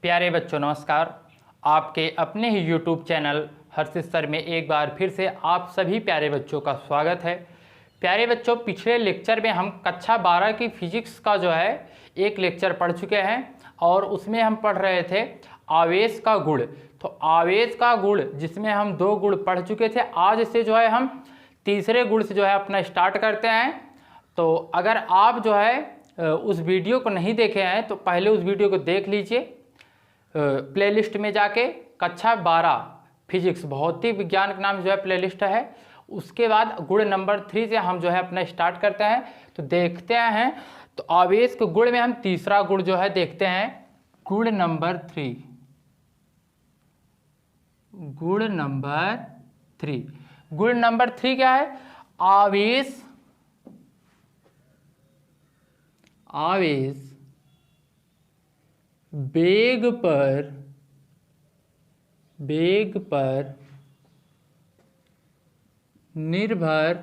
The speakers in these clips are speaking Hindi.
प्यारे बच्चों नमस्कार। आपके अपने ही YouTube चैनल हर्षित सर में एक बार फिर से आप सभी प्यारे बच्चों का स्वागत है। प्यारे बच्चों, पिछले लेक्चर में हम कक्षा 12 की फिजिक्स का जो है एक लेक्चर पढ़ चुके हैं और उसमें हम पढ़ रहे थे आवेश का गुण। तो आवेश का गुण जिसमें हम 2 गुण पढ़ चुके थे, आज से जो है हम तीसरे गुण से जो है अपना स्टार्ट करते हैं। तो अगर आप जो है उस वीडियो को नहीं देखे हैं तो पहले उस वीडियो को देख लीजिए प्लेलिस्ट में जाके। कक्षा 12 फिजिक्स भौतिक विज्ञान के नाम जो है प्लेलिस्ट है। उसके बाद गुण नंबर 3 से हम जो है अपना स्टार्ट करते हैं। तो देखते हैं, तो आवेश के गुण में हम तीसरा गुण जो है देखते हैं, गुण नंबर 3। गुण नंबर 3, गुण नंबर 3 क्या है? आवेश वेग पर निर्भर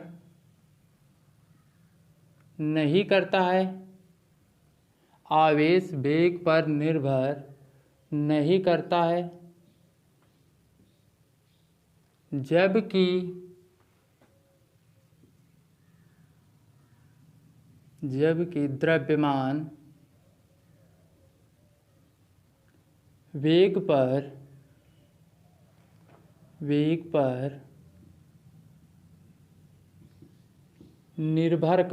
नहीं करता है। आवेश वेग पर निर्भर नहीं करता है, जबकि द्रव्यमान वेग पर निर्भर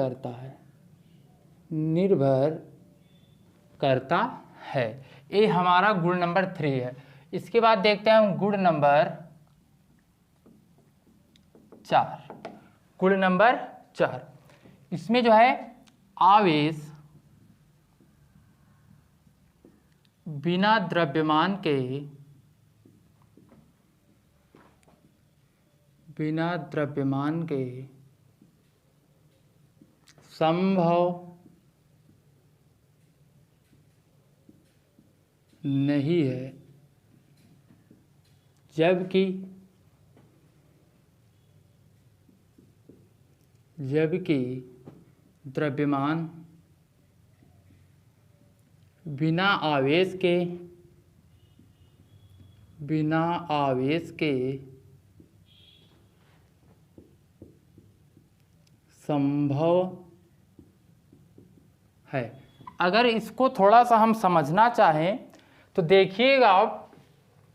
करता है। ये हमारा गुण नंबर 3 है। इसके बाद देखते हैं हम गुण नंबर 4। गुण नंबर 4, इसमें जो है आवेश बिना द्रव्यमान के संभव नहीं है, जबकि द्रव्यमान बिना आवेश के संभव है। अगर इसको थोड़ा सा हम समझना चाहें तो देखिएगा, आप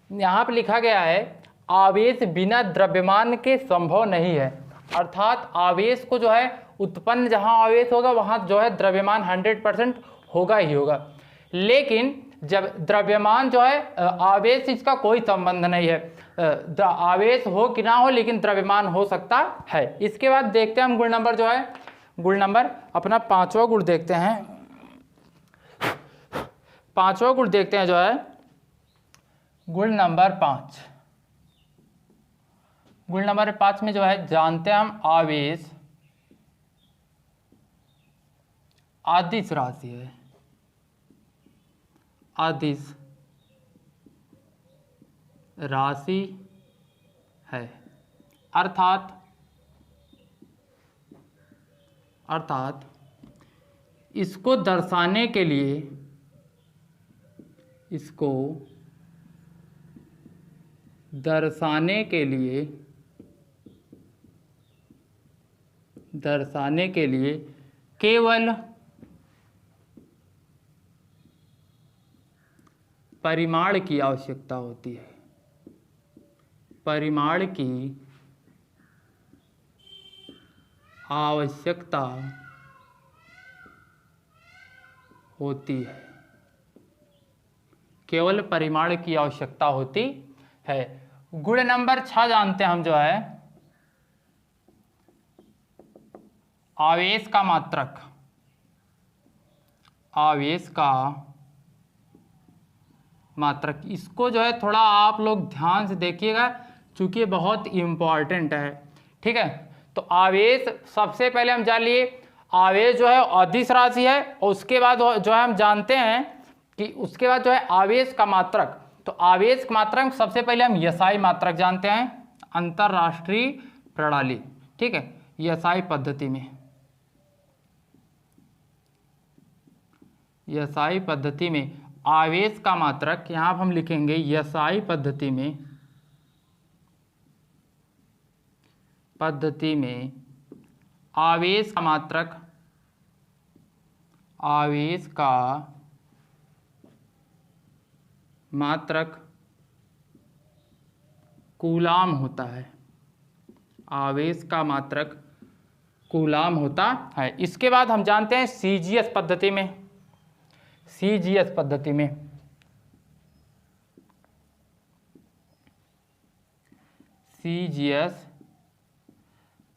यहाँ पर लिखा गया है आवेश बिना द्रव्यमान के संभव नहीं है। अर्थात आवेश को जो है उत्पन्न जहाँ आवेश होगा वहाँ जो है द्रव्यमान 100% होगा ही होगा। लेकिन जब द्रव्यमान जो है आवेश, इसका कोई संबंध नहीं है। आवेश हो कि ना हो, लेकिन द्रव्यमान हो सकता है। इसके बाद देखते हैं हम गुण नंबर जो है, गुण नंबर अपना 5वां गुण देखते हैं। 5वां गुण देखते हैं जो है गुण नंबर 5। गुण नंबर 5 में जो है जानते हैं हम आवेश अदिश राशि है। अदिश राशि है, अर्थात इसको दर्शाने के लिए केवल परिमाण की आवश्यकता होती है। परिमाण की आवश्यकता होती है, केवल परिमाण की आवश्यकता होती है। गुण नंबर 6 जानते हैं हम जो है आवेश का मात्रक। आवेश का मात्रक, इसको जो है थोड़ा आप लोग ध्यान से देखिएगा, चूंकि ये बहुत इम्पॉर्टेंट है। ठीक है, तो आवेश सबसे पहले हम जान लिए आवेश जो है अदिश राशि है, और उसके बाद जो है हम जानते हैं कि उसके बाद जो है आवेश का मात्रक। तो आवेश का मात्रक सबसे पहले हम एसआई मात्रक जानते हैं, अंतरराष्ट्रीय प्रणाली। ठीक है, एसआई पद्धति में एसआई पद्धति में आवेश का मात्रक, यहाँ पर हम लिखेंगे SI पद्धति में आवेश का मात्रक कूलाम होता है। आवेश का मात्रक कूलाम होता है। इसके बाद हम जानते हैं CGS पद्धति में, CGS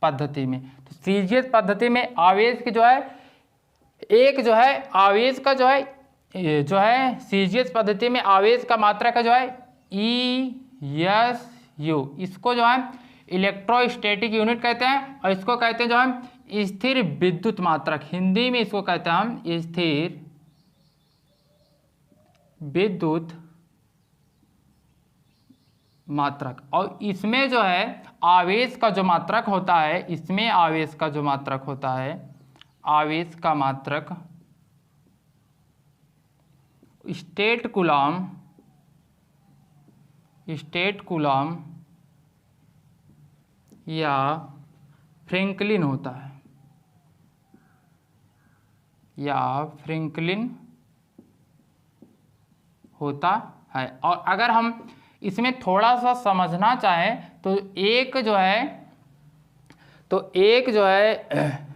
पद्धति में तो CGS पद्धति में आवेश की जो है एक जो है आवेश का जो है CGS पद्धति में आवेश का मात्रक है जो है ESU। इसको जो है इलेक्ट्रोस्टैटिक यूनिट कहते हैं और इसको कहते हैं जो है स्थिर विद्युत मात्रक। हिंदी में इसको कहते हैं हम स्थिर विद्युत मात्रक। और इसमें जो है आवेश का जो मात्रक होता है, इसमें आवेश का जो मात्रक होता है, आवेश का मात्रक स्टेट कूलम या फ्रैंकलिन होता है, और अगर हम इसमें थोड़ा सा समझना चाहें तो एक जो है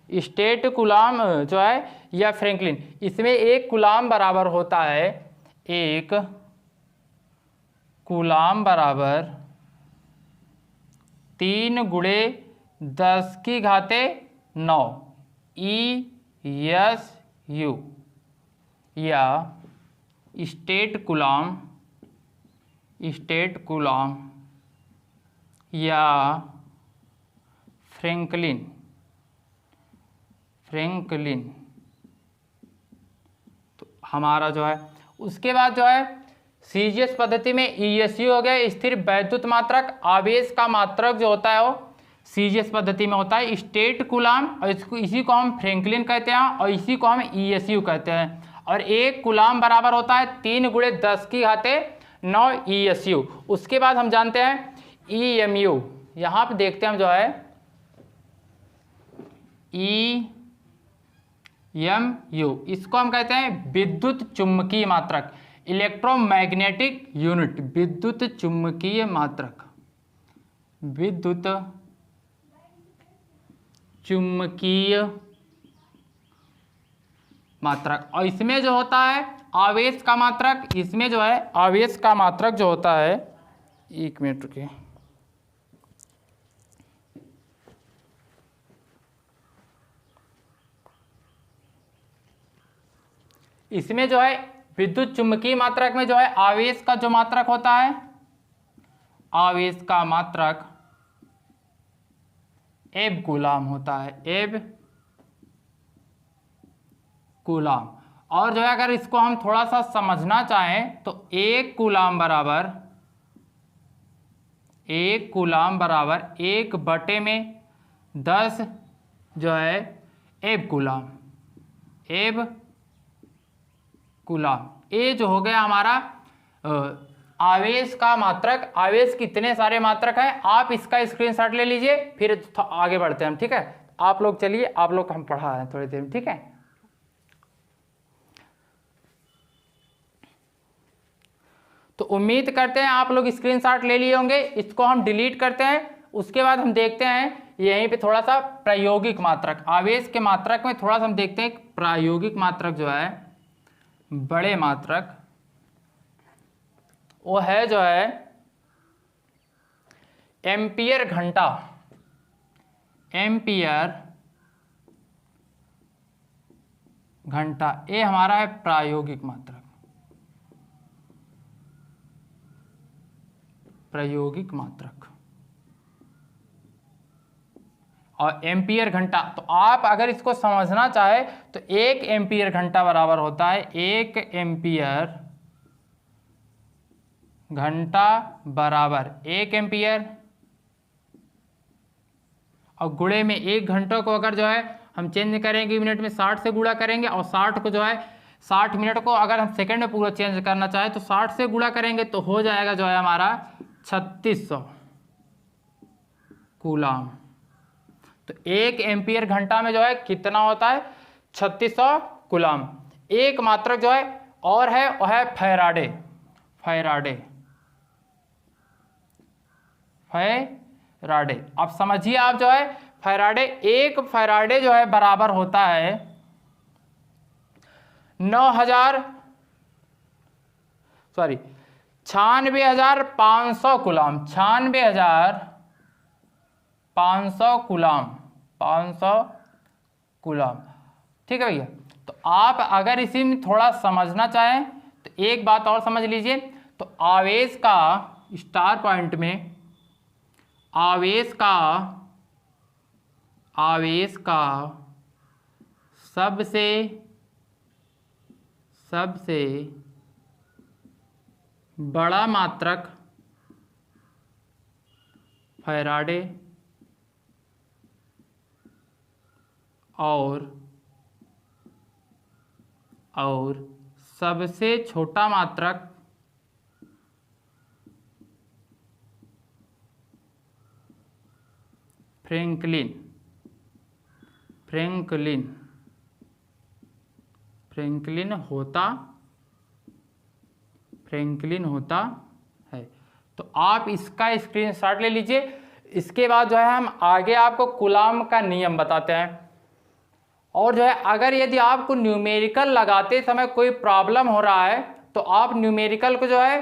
स्टेट कूलम जो है या फ्रैंकलिन, इसमें एक कूलम बराबर होता है, एक कूलम बराबर 3 × 10⁹ ESU या स्टेट कूलम या फ्रैंकलिन। तो हमारा जो है उसके बाद जो है CGS पद्धति में ESU हो गया, स्थिर वैद्युत मात्रक। आवेश का मात्रक जो होता है वो CGS पद्धति में होता है स्टेट कूलम, और इसी को हम फ्रैंकलिन कहते हैं और इसी को हम ESU कहते हैं। और एक कूलम बराबर होता है 3 × 10⁹ ESU। उसके बाद हम जानते हैं EMU। यहाँ पे देखते हैं हम जो है EMU, इसको हम कहते हैं विद्युत चुम्बकीय मात्रक, इलेक्ट्रोमैग्नेटिक यूनिट, विद्युत चुम्बकीय मात्रक, विद्युत चुम्बकीय मात्रक। और इसमें जो होता है आवेश का मात्रक, इसमें जो है आवेश का मात्रक जो होता है, 1 मिनट रुकिए, इसमें जो है विद्युत चुम्बकीय मात्रक में जो है आवेश का जो मात्रक होता है, आवेश का मात्रक एब कूलम होता है, एब कूलम। और जो है अगर इसको हम थोड़ा सा समझना चाहें तो एक कूलम बराबर 1/10 जो है एब कूलम। ये जो हो गया हमारा आवेश का मात्रक। आवेश कितने सारे मात्रक हैं, आप इसका स्क्रीनशॉट ले लीजिए, फिर आगे बढ़ते हैं हम, ठीक है। आप लोग चलिए, आप लोग हम पढ़ा है थोड़ी देर में, ठीक है। तो उम्मीद करते हैं आप लोग स्क्रीनशॉट ले लिए होंगे। इसको हम डिलीट करते हैं, उसके बाद हम देखते हैं यहीं पे थोड़ा सा प्रायोगिक मात्रक, आवेश के मात्रक में थोड़ा सा हम देखते हैं प्रायोगिक मात्रक जो है, बड़े मात्रक, वो है जो है एम्पियर घंटा, ये हमारा है प्रायोगिक मात्रक, और एम्पियर घंटा। तो आप अगर इसको समझना चाहे तो 1 एम्पियर घंटा बराबर होता है, 1 एम्पियर घंटा बराबर 1 एम्पियर, और गुणे में 1 घंटों को अगर जो है हम चेंज करेंगे मिनट में 60 से गुणा करेंगे, और 60 को जो है 60 मिनट को अगर हम सेकंड में पूरा चेंज करना चाहें तो 60 से गुणा करेंगे तो हो जाएगा जो है हमारा 3600 कूलाम। तो 1 एम्पियर घंटा में जो है कितना होता है 3600 कूलाम। एक मात्रक जो है और है वह है फैराडे। अब समझिए आप जो है फैराडे, एक फैराडे जो है बराबर होता है 96,500 कूलाम। 96,500 coulomb, 500 coulomb. ठीक है भैया। तो आप अगर इसी में थोड़ा समझना चाहें तो एक बात और समझ लीजिए। तो आवेश का स्टार पॉइंट में आवेश का सबसे बड़ा मात्रक फैराडे और सबसे छोटा मात्रक फ्रैंकलिन होता है। तो आप इसका स्क्रीनशॉट ले लीजिए। इसके बाद जो है हम आगे आपको कूलाम का नियम बताते हैं। और जो है अगर यदि आपको न्यूमेरिकल लगाते समय कोई प्रॉब्लम हो रहा है तो आप न्यूमेरिकल को जो है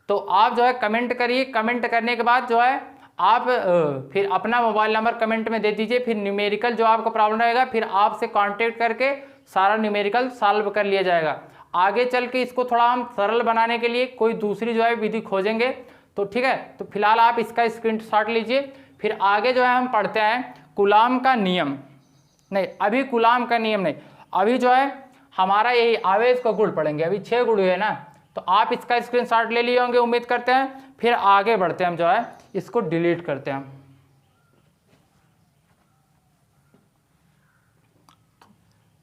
तो आप जो है कमेंट करिए। कमेंट करने के बाद जो है आप फिर अपना मोबाइल नंबर कमेंट में दे दीजिए। फिर न्यूमेरिकल जो आपको प्रॉब्लम रहेगा फिर आपसे कांटेक्ट करके सारा न्यूमेरिकल सॉल्व कर लिया जाएगा। आगे चल के इसको थोड़ा हम सरल बनाने के लिए कोई दूसरी जो है विधि खोजेंगे। तो ठीक है, तो फिलहाल आप इसका स्क्रीनशॉट लीजिए। फिर आगे जो है हम पढ़ते हैं कूलाम का नियम। नहीं, अभी कूलाम का नियम नहीं, अभी जो है हमारा यही आवेश का गुण पढ़ेंगे। अभी 6 गुण हुए ना, तो आप इसका स्क्रीनशॉट ले लिए होंगे उम्मीद करते हैं। फिर आगे बढ़ते हैं, हम जो है इसको डिलीट करते हैं।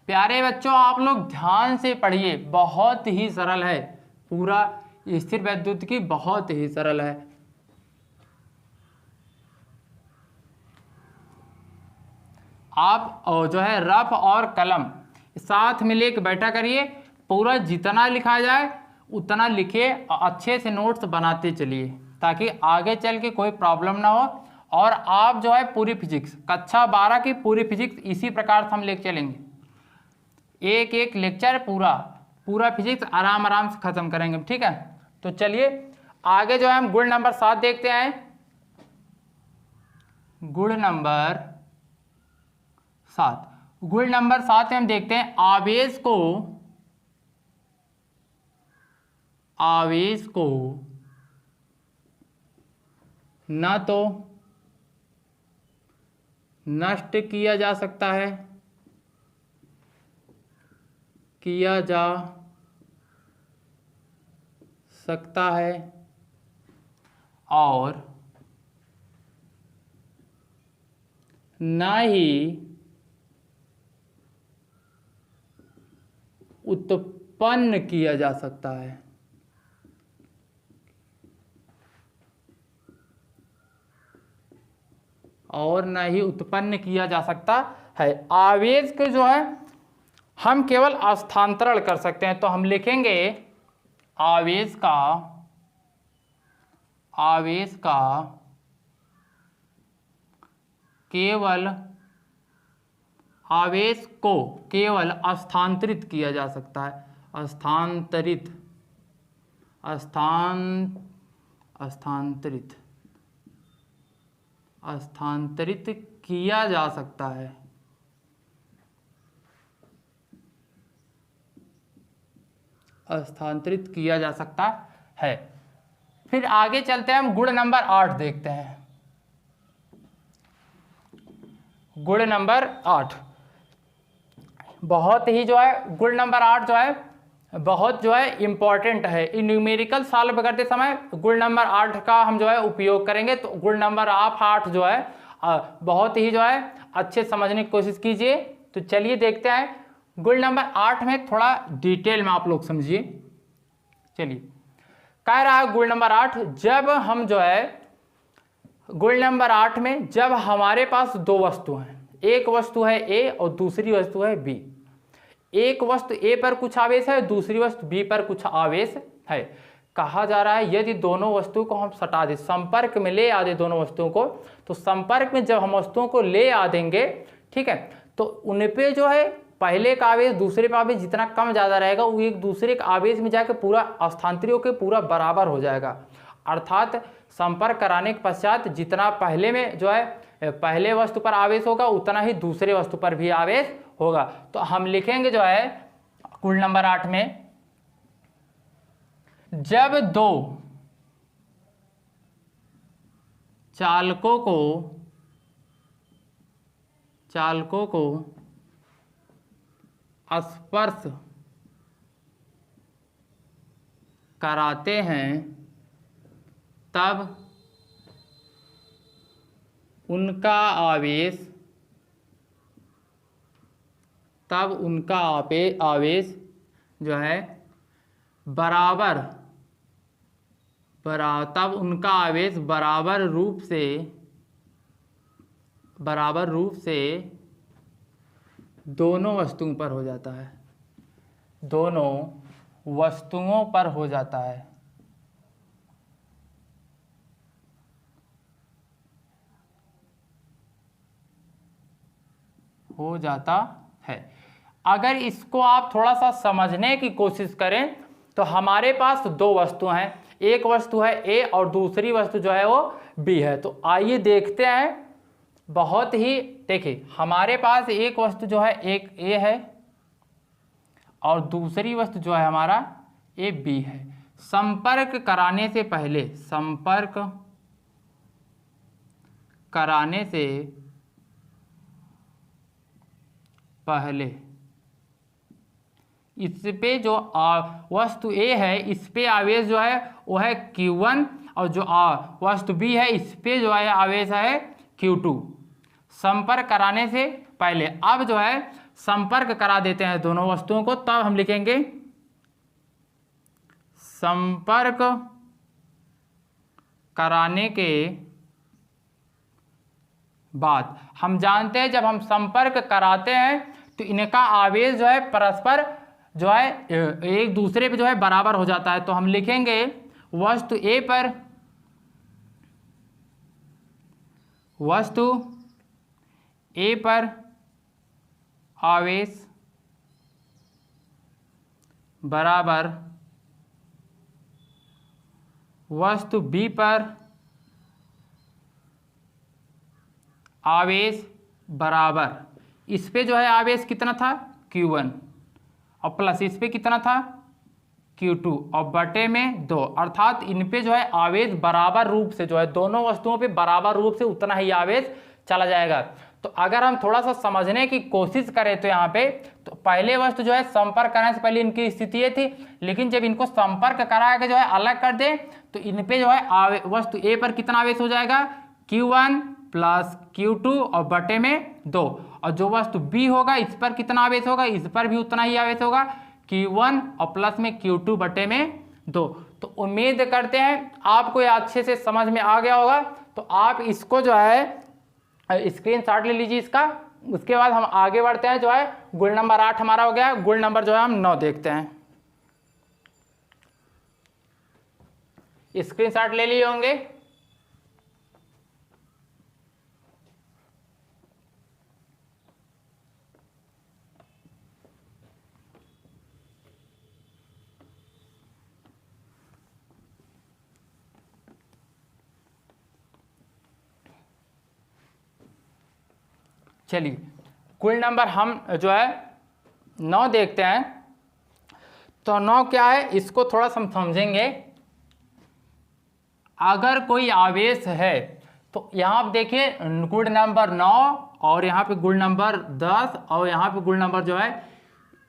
प्यारे बच्चों, आप लोग ध्यान से पढ़िए, बहुत ही सरल है। पूरा स्थिर वैद्युतिकी बहुत ही सरल है। आप जो है रफ और कलम साथ में लेके बैठा करिए। पूरा जितना लिखा जाए उतना लिखिए, अच्छे से नोट्स बनाते चलिए ताकि आगे चल के कोई प्रॉब्लम ना हो। और आप जो है पूरी फिजिक्स कक्षा 12 की पूरी फिजिक्स इसी प्रकार से हम लेके चलेंगे। एक एक लेक्चर पूरा फिजिक्स आराम से खत्म करेंगे। ठीक है, तो चलिए आगे जो है हम गुण नंबर 7 देखते हैं। गुण नंबर 7 में हम देखते हैं आवेश को न तो नष्ट किया जा सकता है, और न ही उत्पन्न किया जा सकता है। आवेश को जो है हम केवल स्थानांतरण कर सकते हैं। तो हम लिखेंगे आवेश का केवल आवेश को केवल स्थानांतरित किया जा सकता है। स्थानांतरित किया जा सकता है। स्थानांतरित किया जा सकता है। फिर आगे चलते हैं, हम गुण नंबर 8 देखते हैं। गुण नंबर 8 बहुत ही जो है गुण नंबर 8 जो है बहुत जो है इम्पॉर्टेंट है। न्यूमेरिकल सॉल्व करते समय गुण नंबर 8 का हम जो है उपयोग करेंगे। तो गुण नंबर 8 जो है बहुत ही जो है अच्छे समझने की कोशिश कीजिए। तो चलिए देखते हैं गुण नंबर 8 में थोड़ा डिटेल में आप लोग समझिए। चलिए, कह रहा है गुण नंबर 8, जब हम जो है गुण नंबर 8 में जब हमारे पास दो वस्तु हैं, एक वस्तु है ए और दूसरी वस्तु है बी, एक वस्तु ए पर कुछ आवेश है, दूसरी वस्तु बी पर कुछ आवेश है, कहा जा रहा है यदि दोनों वस्तुओं को हम सटा दें, संपर्क में ले आ दें दोनों वस्तुओं को, तो संपर्क में जब हम वस्तुओं को ले आ देंगे, ठीक है, तो उन पे जो है पहले का आवेश दूसरे पे आवेश जितना कम ज़्यादा रहेगा वो एक दूसरे के आवेश में जाकर पूरा स्थानांतरित होकर पूरा बराबर हो जाएगा। अर्थात संपर्क कराने के पश्चात जितना पहले में जो है पहले वस्तु पर आवेश होगा उतना ही दूसरे वस्तु पर भी आवेश होगा। तो हम लिखेंगे जो है गुण नंबर 8 में, जब दो चालकों को स्पर्श कराते हैं तब उनका आवेश जो है तब उनका आवेश बराबर रूप से दोनों वस्तुओं पर हो जाता है, दोनों वस्तुओं पर हो जाता है। अगर इसको आप थोड़ा सा समझने की कोशिश करें तो हमारे पास दो वस्तु हैं, एक वस्तु है ए और दूसरी वस्तु जो है वो बी है। तो आइए देखते हैं, बहुत ही देखिए हमारे पास एक वस्तु जो है एक ए है और दूसरी वस्तु जो है हमारा ए बी है। संपर्क कराने से पहले इस पे जो वस्तु ए है इस पे आवेश जो है वो है Q1 और जो वस्तु बी है इस पे जो है आवेश है Q2। संपर्क कराने से पहले अब जो है संपर्क करा देते हैं दोनों वस्तुओं को, तब हम लिखेंगे संपर्क कराने के बाद। हम जानते हैं जब हम संपर्क कराते हैं तो इनका आवेश जो है परस्पर जो है एक दूसरे पे जो है बराबर हो जाता है। तो हम लिखेंगे वस्तु ए पर आवेश बराबर वस्तु बी पर आवेश बराबर, इस पे जो है आवेश कितना था Q1 और प्लस इस पे कितना था Q2 और बटे में 2, अर्थात इन पे जो है आवेश बराबर रूप से जो है दोनों वस्तुओं पे बराबर रूप से उतना ही आवेश चला जाएगा। तो अगर हम थोड़ा सा समझने की कोशिश करें तो यहाँ पे तो पहले वस्तु जो है संपर्क करने से पहले इनकी स्थिति ये थी, लेकिन जब इनको संपर्क करा के जो है अलग कर दे तो इन पे जो है वस्तु ए पर कितना आवेश हो जाएगा Q1 प्लस Q2 और बटे में 2, और जो वस्तु बी होगा इस पर कितना आवेश होगा, इस पर भी उतना ही आवेश होगा Q1 और प्लस में Q2 बटे में 2। तो उम्मीद करते हैं आपको ये अच्छे से समझ में आ गया होगा। तो आप इसको जो है स्क्रीनशॉट ले लीजिए इसका। उसके बाद हम आगे बढ़ते हैं, जो है गुण नंबर 8 हमारा हो गया, गुण नंबर जो है हम 9 देखते हैं। स्क्रीनशॉट ले लिए होंगे। चलिए गुण नंबर हम जो है 9 देखते हैं। तो 9 क्या है इसको थोड़ा सा हम समझेंगे। अगर कोई आवेश है तो यहाँ आप देखिए गुण नंबर 9 और यहाँ पे गुण नंबर 10 और यहाँ पे गुण नंबर जो है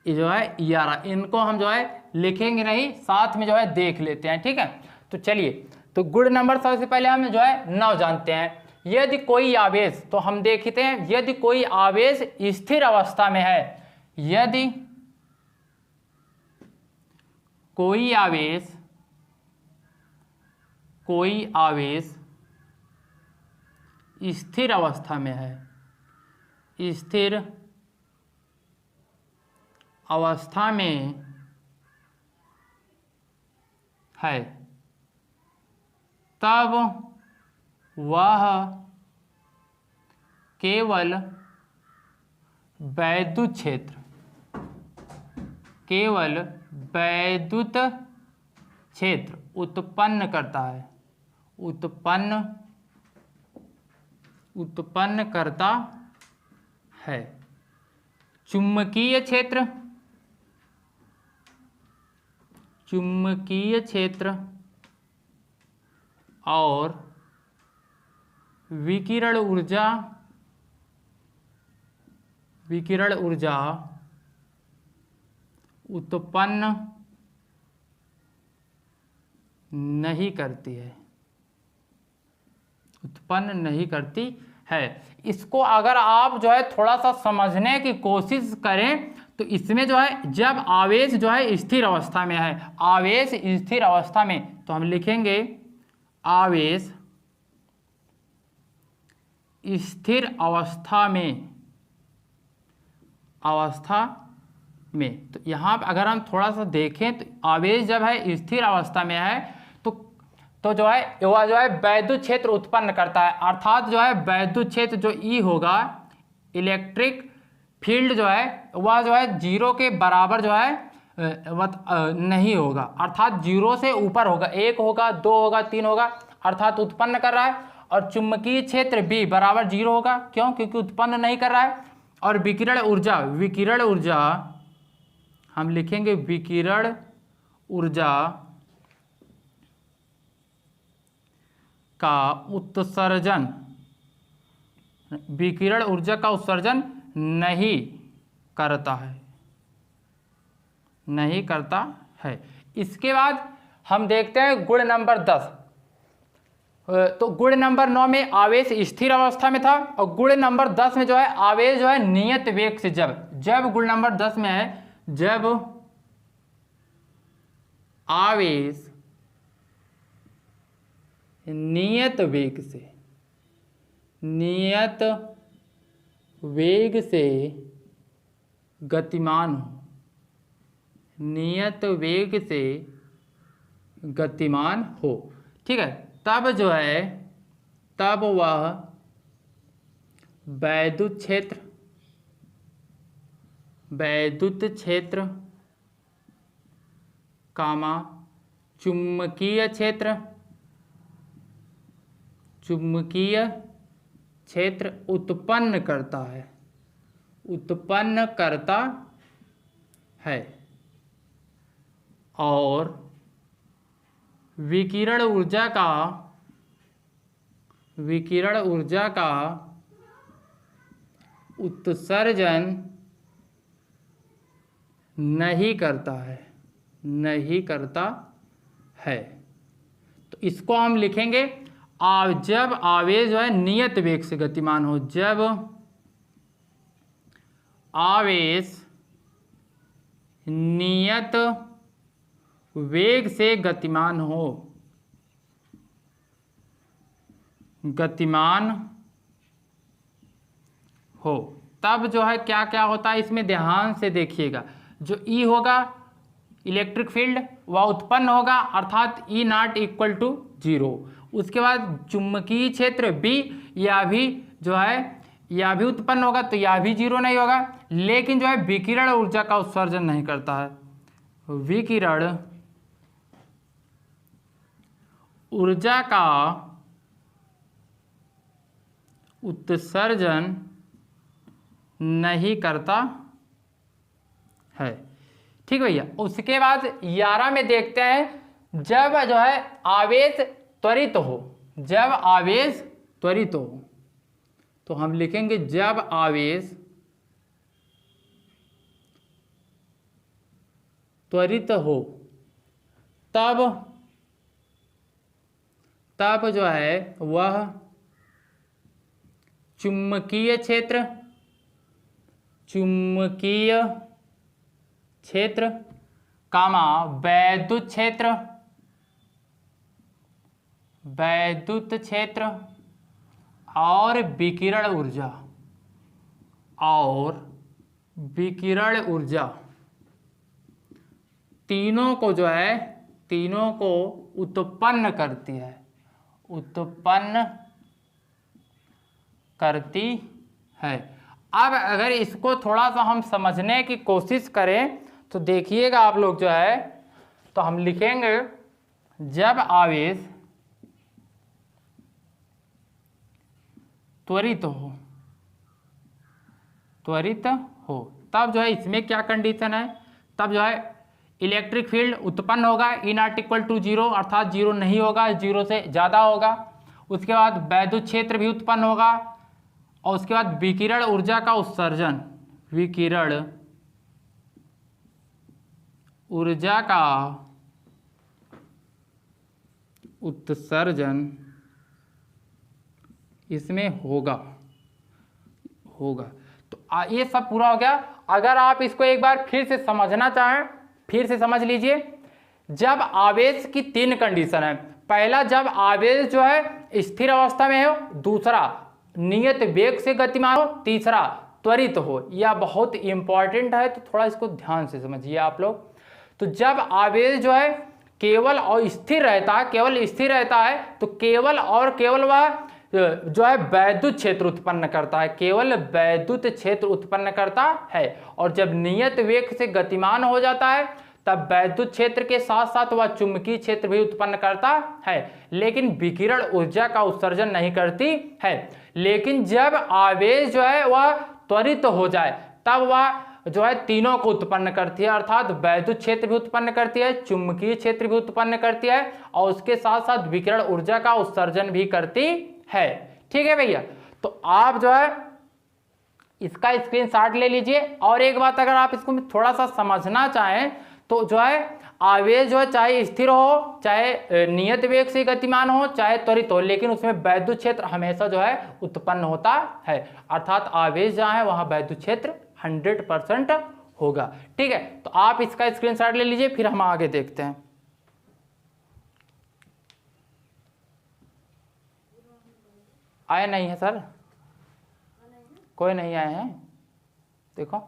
11, इनको हम जो है लिखेंगे नहीं, साथ में जो है देख लेते हैं, ठीक है। तो चलिए, तो गुण नंबर सबसे पहले हम जो है 9 जानते हैं। यदि कोई आवेश, तो हम देखते हैं यदि कोई आवेश स्थिर अवस्था में है, यदि कोई आवेश स्थिर अवस्था में है, स्थिर अवस्था में है, तब वह केवल वैद्युत क्षेत्र उत्पन्न करता है। चुंबकीय क्षेत्र और विकिरण ऊर्जा उत्पन्न नहीं करती है। इसको अगर आप जो है थोड़ा सा समझने की कोशिश करें तो इसमें जो है जब आवेश जो है स्थिर अवस्था में है, आवेश स्थिर अवस्था में, तो हम लिखेंगे आवेश स्थिर अवस्था में, तो यहाँ पर अगर हम थोड़ा सा देखें तो आवेश जब है स्थिर अवस्था में है तो जो है वह जो है वैद्युत क्षेत्र उत्पन्न करता है, अर्थात जो है वैद्युत क्षेत्र जो E होगा, इलेक्ट्रिक फील्ड जो है वह जो है 0 के बराबर जो है नहीं होगा, अर्थात 0 से ऊपर होगा, 1 होगा, 2 होगा, 3 होगा, अर्थात उत्पन्न कर रहा है। और चुंबकीय क्षेत्र B बराबर 0 होगा, क्यों? क्योंकि उत्पन्न नहीं कर रहा है। और विकिरण ऊर्जा हम लिखेंगे विकिरण ऊर्जा का उत्सर्जन नहीं करता है। इसके बाद हम देखते हैं गुण नंबर 10। तो गुण नंबर 9 में आवेश स्थिर अवस्था में था, और गुण नंबर 10 में जो है आवेश जो है नियत वेग से जब गुण नंबर 10 में है, जब आवेश नियत वेग से गतिमान हो, ठीक है, तब जो है तब वह वैद्युत क्षेत्र कामा चुंबकीय क्षेत्र उत्पन्न करता है और विकिरण ऊर्जा का उत्सर्जन नहीं करता है। तो इसको हम लिखेंगे जब आवेश जो है नियत वेग से गतिमान हो, जब आवेश नियत वेग से गतिमान हो, तब जो है क्या क्या होता है, इसमें ध्यान से देखिएगा। जो E होगा इलेक्ट्रिक फील्ड वह उत्पन्न होगा, अर्थात E0 इक्वल टू 0। उसके बाद चुंबकीय क्षेत्र B या भी जो है यह भी उत्पन्न होगा, तो यह भी 0 नहीं होगा, लेकिन जो है विकिरण ऊर्जा का उत्सर्जन नहीं करता है। विकिरण ऊर्जा का उत्सर्जन नहीं करता है, ठीक भैया। उसके बाद 11 में देखते हैं, जब जो है आवेश त्वरित हो, तो हम लिखेंगे जब आवेश त्वरित हो, तब जो है वह चुंबकीय चुंबकीय क्षेत्र कामा वैद्युत क्षेत्र, वैद्युत क्षेत्र और विकिरण ऊर्जा, और विकिरण ऊर्जा तीनों को जो है, तीनों को उत्पन्न करती है, उत्पन्न करती है। अब अगर इसको थोड़ा सा हम समझने की कोशिश करें तो देखिएगा आप लोग जो है, तो हम लिखेंगे जब आवेश त्वरित हो, त्वरित हो, तब जो है इसमें क्या कंडीशन है, तब जो है इलेक्ट्रिक फील्ड उत्पन्न होगा, E नॉट इक्वल टू 0, अर्थात 0 नहीं होगा, 0 से ज़्यादा होगा। उसके बाद वैद्युत क्षेत्र भी उत्पन्न होगा, और उसके बाद विकिरण ऊर्जा का उत्सर्जन, विकिरण ऊर्जा का उत्सर्जन इसमें होगा। तो ये सब पूरा हो गया। अगर आप इसको एक बार फिर से समझना चाहें, फिर से समझ लीजिए। जब आवेश की 3 कंडीशन है, पहला जब आवेश जो है स्थिर अवस्था में हो, दूसरा नियत वेग से गतिमान हो, तीसरा त्वरित हो। यह बहुत इंपॉर्टेंट है, तो थोड़ा इसको ध्यान से समझिए आप लोग। तो जब आवेश जो है केवल और स्थिर रहता है, केवल स्थिर रहता है, तो केवल और केवल वह जो है वैद्युत क्षेत्र उत्पन्न करता है, केवल वैद्युत क्षेत्र उत्पन्न करता है। और जब नियत वेग से गतिमान हो जाता है, तब वैद्युत क्षेत्र के साथ साथ वह चुंबकीय क्षेत्र भी उत्पन्न करता है, लेकिन विकिरण ऊर्जा का उत्सर्जन नहीं करती है। लेकिन जब आवेश जो है वह त्वरित हो जाए, तब वह जो है तीनों को उत्पन्न करती है, अर्थात वैद्युत क्षेत्र भी उत्पन्न करती है, चुंबकीय क्षेत्र भी उत्पन्न करती है, और उसके साथ साथ विकिरण ऊर्जा का उत्सर्जन भी करती है। ठीक है भैया, तो आप जो है इसका स्क्रीनशॉट ले लीजिए। और एक बात, अगर आप इसको थोड़ा सा समझना चाहें तो जो है आवेश जो है चाहे स्थिर हो, चाहे नियत वेग से गतिमान हो, चाहे त्वरित हो, लेकिन उसमें वैद्युत क्षेत्र हमेशा जो है उत्पन्न होता है, अर्थात आवेश जहाँ है वहाँ वैद्युत क्षेत्र 100% होगा। ठीक है, तो आप इसका स्क्रीनशॉट ले लीजिए, फिर हम आगे देखते हैं। आए नहीं है सर, कोई नहीं आए हैं, देखो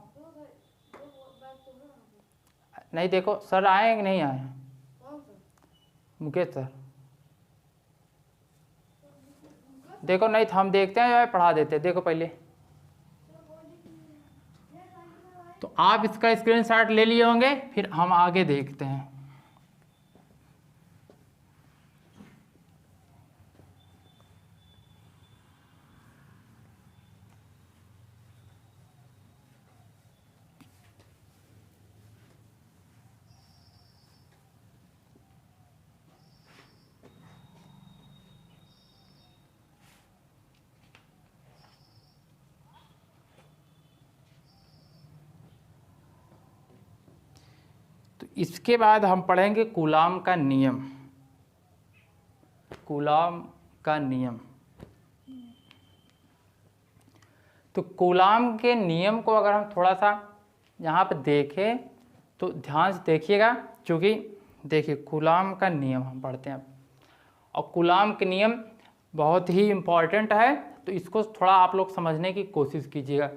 नहीं, देखो सर आए हैं कि नहीं आए हैं? मुकेश सर, देखो नहीं तो हम देखते हैं, जो है पढ़ा देते हैं, देखो पहले। तो आप इसका स्क्रीनशॉट ले लिए होंगे, फिर हम आगे देखते हैं। इसके बाद हम पढ़ेंगे कूलाम का नियम। कूलाम का नियम, तो कूलाम के नियम को अगर हम थोड़ा सा यहाँ पे देखें तो ध्यान से देखिएगा, क्योंकि देखिए कूलाम का नियम हम पढ़ते हैं, और कूलाम के नियम बहुत ही इम्पॉर्टेंट है, तो इसको थोड़ा आप लोग समझने की कोशिश कीजिएगा।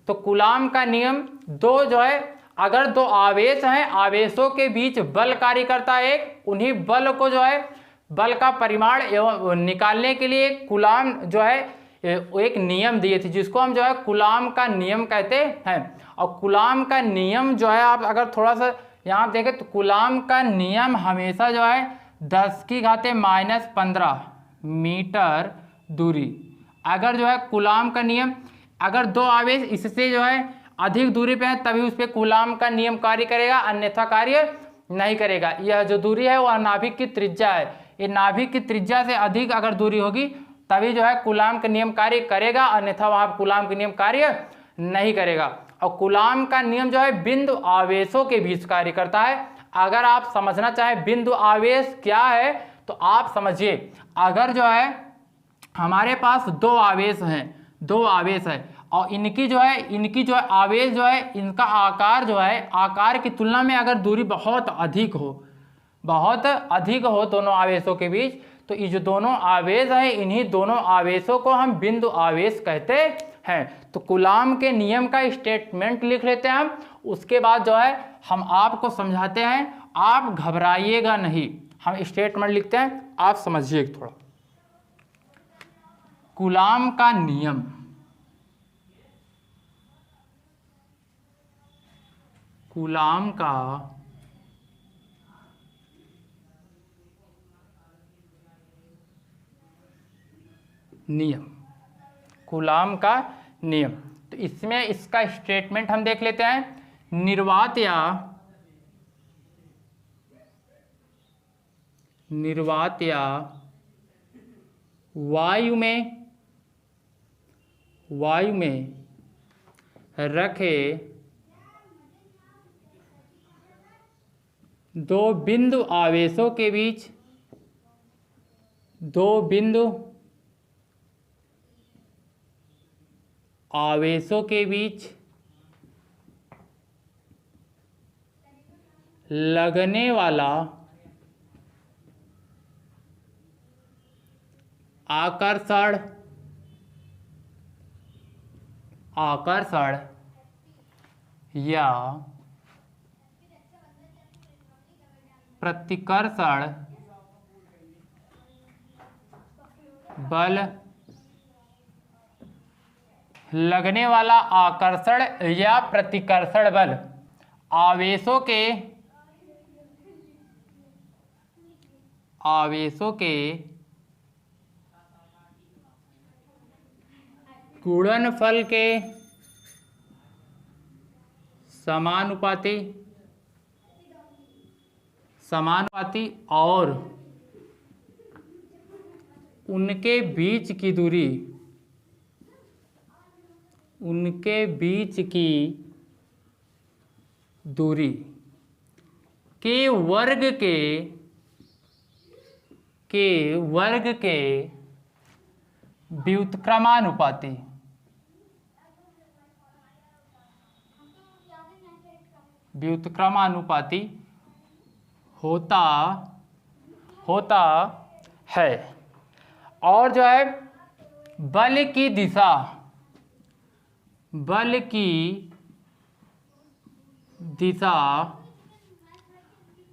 तो कूलाम का नियम दो जो है, अगर दो आवेश हैं, आवेशों के बीच बल कार्य करता है एक, उन्हीं बल को जो है बल का परिमाण एवं निकालने के लिए कूलाम जो है एक नियम दिए थे, जिसको हम जो है कूलाम का नियम कहते हैं। और कूलाम का नियम जो है, आप अगर थोड़ा सा यहाँ देखें तो कूलाम का नियम हमेशा जो है 10⁻⁻15 मीटर दूरी, अगर जो है कूलाम का नियम, अगर दो आवेश इससे जो है अधिक दूरी पे है तभी उस पर कूलाम का नियम कार्य करेगा, अन्यथा कार्य नहीं करेगा। यह जो दूरी है वह नाभिक की त्रिज्या है, ये नाभिक की त्रिज्या से अधिक अगर दूरी होगी तभी जो है कूलाम का नियम कार्य करेगा, अन्यथा वहाँ कूलाम का नियम कार्य नहीं करेगा। और कूलाम का नियम जो है बिंदु आवेशों के बीच कार्य करता है। अगर आप समझना चाहें बिंदु आवेश क्या है तो आप समझिए, अगर जो है हमारे पास दो आवेश हैं, दो आवेश है और इनकी जो है आवेश जो है, इनका आकार जो है, आकार की तुलना में अगर दूरी बहुत अधिक हो दोनों आवेशों के बीच, तो ये जो दोनों आवेश है, इन्हीं दोनों आवेशों को हम बिंदु आवेश कहते हैं। तो कूलाम के नियम का स्टेटमेंट लिख लेते हैं हम, उसके बाद जो है हम आपको समझाते हैं, आप घबराइएगा नहीं। हम स्टेटमेंट लिखते हैं, आप समझिए थोड़ा। कूलाम का नियम, कूलाम का नियम, कूलाम का नियम। तो इसमें इसका स्टेटमेंट हम देख लेते हैं। निर्वात या वायु में रखे दो बिंदु आवेशों के बीच, दो बिंदु आवेशों के बीच लगने वाला आकर्षण या प्रतिकर्षण बल, लगने वाला आकर्षण या प्रतिकर्षण बल आवेशों के गुणनफल के समानुपाती और उनके बीच की दूरी के वर्ग के व्युत्क्रमानुपाती होता है। और जो है बल की दिशा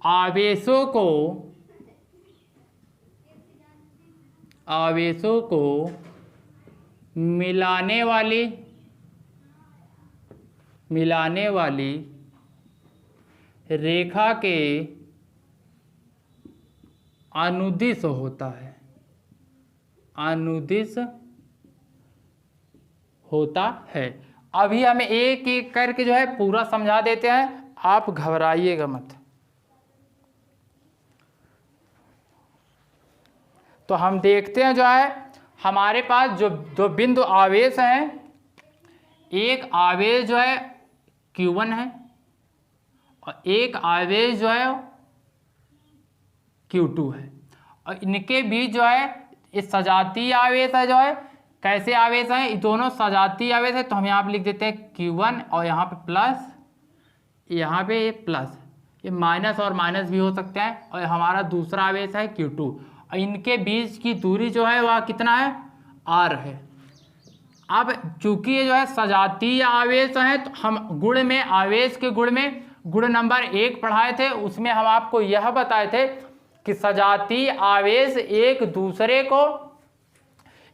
आवेशों को मिलाने वाली रेखा के अनुदिश होता है। अभी हम एक एक करके जो है पूरा समझा देते हैं, आप घबराइएगा मत। तो हम देखते हैं जो है हमारे पास जो दो बिंदु आवेश हैं, एक आवेश जो है Q1 है और एक आवेश जो है Q2 है, और इनके बीच जो है ये सजातीय आवेश है। जो है कैसे आवेश है, ये दोनों सजातीय आवेश है। तो हम यहाँ पे लिख देते हैं Q1 और यहाँ पे प्लस, यहाँ पे प्लस, ये माइनस और माइनस भी हो सकते हैं। और हमारा दूसरा आवेश है Q2, और इनके बीच की दूरी जो है वह कितना है, R है। अब चूंकि ये जो है सजातीय आवेश है, तो हम गुण में, आवेश के गुण में गुण नंबर 1 पढ़ाए थे, उसमें हम आपको यह बताए थे कि सजातीय आवेश एक दूसरे को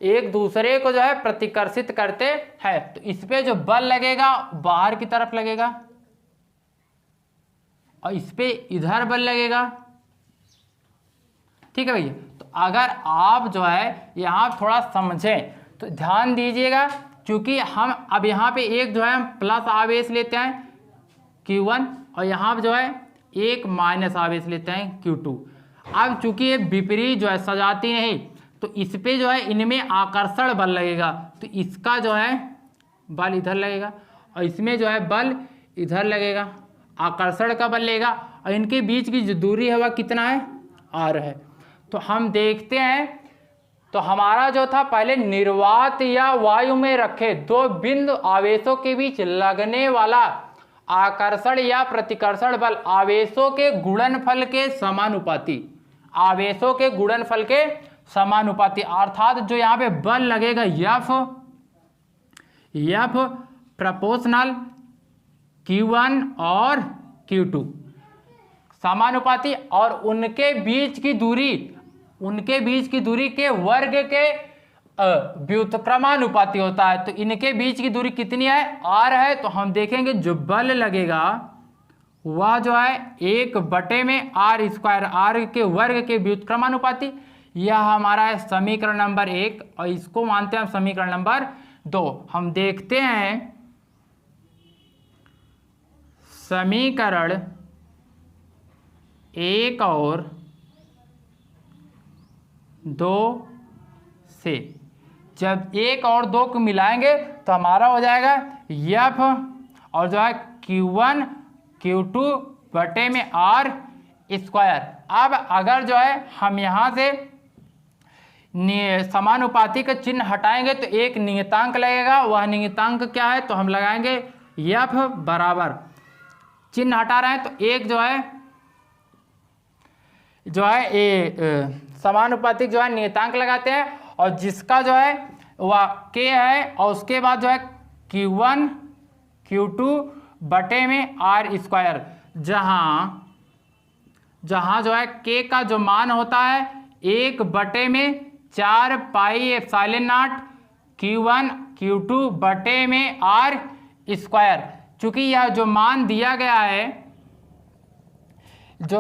जो है प्रतिकर्षित करते हैं। तो इस पे जो बल लगेगा बाहर की तरफ लगेगा और इस पे इधर बल लगेगा। ठीक है भैया। तो अगर आप जो है यहाँ थोड़ा समझें तो ध्यान दीजिएगा, क्योंकि हम अब यहाँ पे एक जो है हम प्लस आवेश लेते हैं Q1 और यहाँ पे जो है एक माइनस आवेश लेते हैं Q2। अब चूंकि ये विपरीत जो है सजाती नहीं, तो इस पे जो है इनमें आकर्षण बल लगेगा, तो इसका जो है बल इधर लगेगा और इसमें जो है बल इधर लगेगा, आकर्षण का बल लगेगा। और इनके बीच की जो दूरी है वह कितना है, R है। तो हम देखते हैं तो हमारा जो था पहले निर्वात या वायु में रखे दो बिंदु आवेशों के बीच लगने वाला आकर्षण या प्रतिकर्षण बल आवेशों के गुणनफल के समानुपाती, आवेशों के गुणनफल के समानुपाती, अर्थात जो यहाँ पे बल लगेगा F प्रोपोर्शनल Q1 और Q2 समानुपाती, और उनके बीच की दूरी के वर्ग के व्युत्क्रमानुपाती होता है। तो इनके बीच की दूरी कितनी है, r है। तो हम देखेंगे जो बल लगेगा वह जो है 1 में r स्क्वायर, r के वर्ग के व्युत्क्रमानुपाती। यह हमारा है समीकरण नंबर 1 और इसको मानते हैं हम समीकरण नंबर 2। हम देखते हैं समीकरण 1 और 2 से जब 1 और 2 को मिलाएंगे तो हमारा हो जाएगा F और जो है Q1 Q2 बटे में R स्क्वायर। अब अगर जो है हम यहाँ से समानुपाती का चिन्ह हटाएंगे तो एक नियतांक लगेगा, वह नियतांक क्या है, तो हम लगाएंगे F बराबर, चिन्ह हटा रहे हैं तो एक जो है समानुपातिक जो है नियतांक लगाते हैं, और जिसका जो है वह K है, और उसके बाद जो है Q1 Q2 बटे में R स्क्वायर, जहाँ जो है K का जो मान होता है 1/4 pi epsilon not Q1 Q2 बटे में R स्क्वायर। चूंकि यह जो मान दिया गया है, जो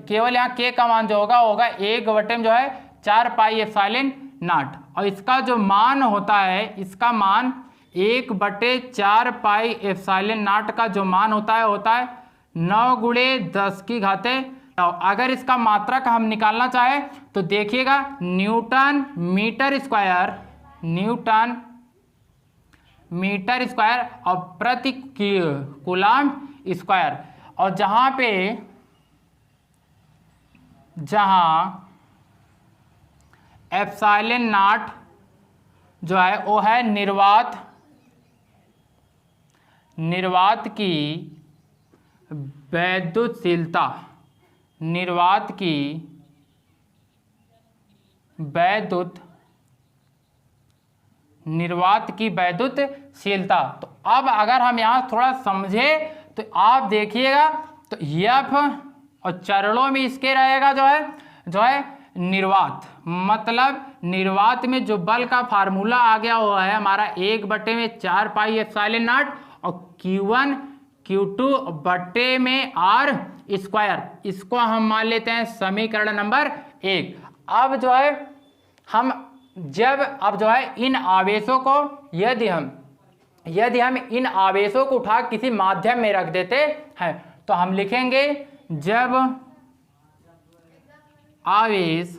केवल यहाँ K का मान जो होगा 1 जो है 4 पाई एप्सिलॉन नॉट, और इसका जो मान होता है, इसका मान 1/4 पाई एप्सिलॉन नॉट का जो मान होता है 9 × 10⁻⁹। अगर इसका मात्रक हम निकालना चाहें तो देखिएगा न्यूटन मीटर स्क्वायर और प्रति कूलम स्क्वायर, और जहाँ एप्सिलॉन नॉट जो है वो है निर्वात की वैद्युतशीलता, निर्वात की वैद्युतशीलता। तो अब अगर हम यहाँ थोड़ा समझे तो आप देखिएगा तो F और चरणों में इसके रहेगा जो है निर्वात, मतलब निर्वात में जो बल का फार्मूला आ गया हुआ है हमारा 1/4 पाई एप्सिलॉन नॉट और Q1 Q2 बटे में R स्क्वायर। इसको हम मान लेते हैं समीकरण नंबर 1। अब जो है अब जो है इन आवेशों को यदि हम इन आवेशों को उठा किसी माध्यम में रख देते हैं तो हम लिखेंगे जब आवेश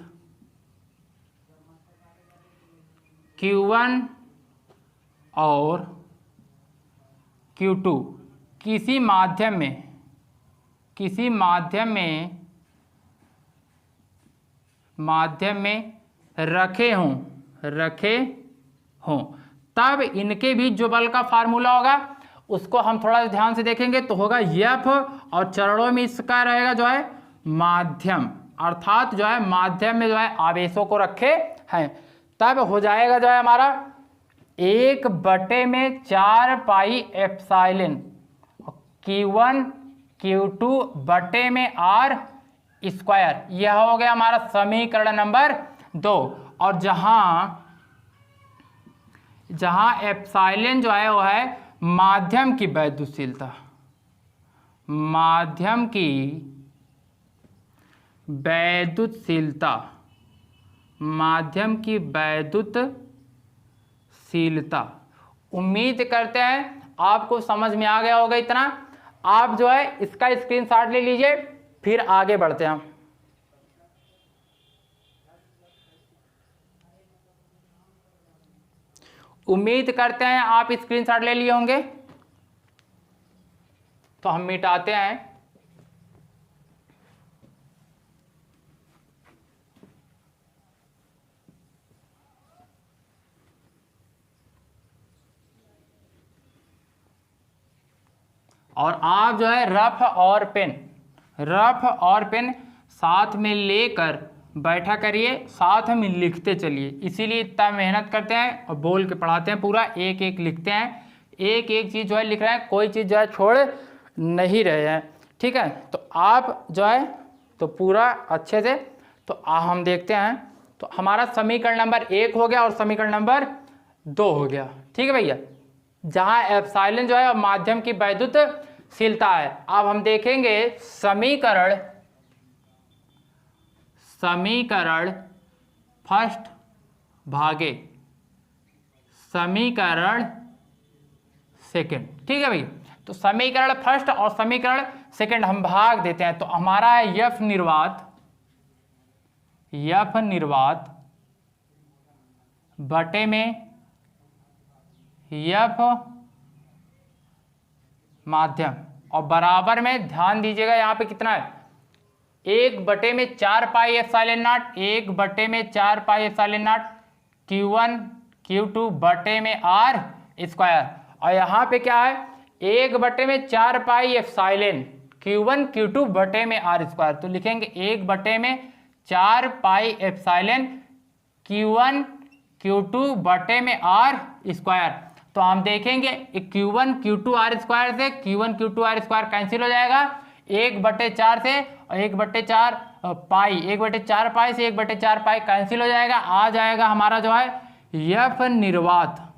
Q1 और Q2 किसी माध्यम में रखे हों तब इनके बीच जो बल का फार्मूला होगा उसको हम थोड़ा ध्यान से देखेंगे तो होगा F और चरणों में इसका रहेगा जो है माध्यम, अर्थात जो है माध्यम में जो है आवेशों को रखे हैं, तब हो जाएगा जो है हमारा 1/4 पाई एप्सिलॉन Q1 Q2 बटे में R स्क्वायर। यह हो गया हमारा समीकरण नंबर 2। और जहां एप्सिलॉन जो है वो है माध्यम की वैद्युतशीलता, उम्मीद करते हैं आपको समझ में आ गया होगा इतना। आप जो है इसका स्क्रीनशॉट ले लीजिए, फिर आगे बढ़ते हैं। उम्मीद करते हैं आप स्क्रीनशॉट ले लिए होंगे, तो हम मिटाते हैं। और आप जो है रफ और पेन साथ में लेकर बैठा करिए, साथ में लिखते चलिए। इसीलिए इतना मेहनत करते हैं और बोल के पढ़ाते हैं, पूरा एक एक लिखते हैं, एक एक चीज़ जो है लिख रहे हैं, कोई चीज़ जो है छोड़ नहीं रहे हैं। ठीक है, तो आप जो है तो पूरा अच्छे से तो हम देखते हैं। तो हमारा समीकरण नंबर 1 हो गया और समीकरण नंबर 2 हो गया। ठीक है भैया, जहाँ एप्सिलॉन जो है माध्यम की वैद्युतशीलता है। अब हम देखेंगे समीकरण फर्स्ट भागे समीकरण सेकंड। ठीक है भैया, तो समीकरण फर्स्ट और समीकरण सेकंड हम भाग देते हैं। तो हमारा है यफ निर्वात बटे में यफ माध्यम, और बराबर में ध्यान दीजिएगा यहाँ पे कितना है, 1/4 pi epsilon not, 1/4 pi epsilon not Q1 Q2 बटे में R स्क्वायर, और यहाँ पे क्या है 1/4 पाई एप्सिलॉन Q1 Q2 बटे में R स्क्वायर। तो लिखेंगे 1/4 पाई एप्सिलॉन Q1 Q2 बटे में R स्क्वायर। तो हम देखेंगे Q1 Q2 R स्क्वायर से Q1 Q2 R square cancel हो जाएगा 1/4 से, और 1/4 पाई, 1/4 पाई से 1/4 पाई कैंसिल हो जाएगा। आ जाएगा हमारा जो है यफ निर्वात,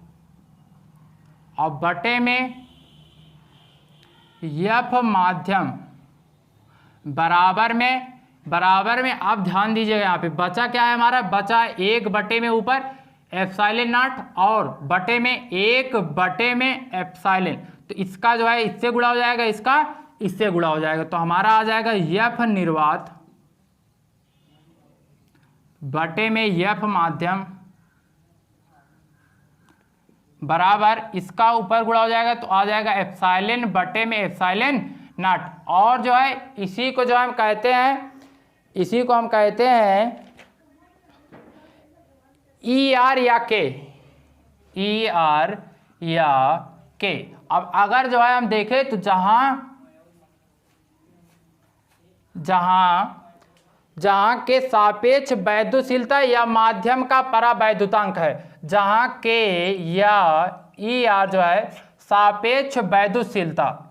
और बटे में यफ माध्यम, बराबर में आप ध्यान दीजिएगा यहाँ पे बचा क्या है हमारा, बचा 1/में ऊपर एप्सिलॉन नॉट और बटे में 1/में एप्सिलॉन। तो इसका जो है इससे गुणा हो जाएगा, इसका इससे गुणा हो जाएगा। तो हमारा आ जाएगा यफ निर्वात बटे में यफ माध्यम बराबर इसका ऊपर गुणा हो जाएगा। तो आ जाएगा एप्सिलॉन बटे में एप्सिलॉन नॉट। और जो है इसी को जो हम कहते हैं ER या K। अब अगर जो है हम देखें तो जहां के सापेक्ष वैद्युतशीलता या माध्यम का परावैद्युतांक है, जहां K या ER जो है सापेक्ष वैद्युतशीलता या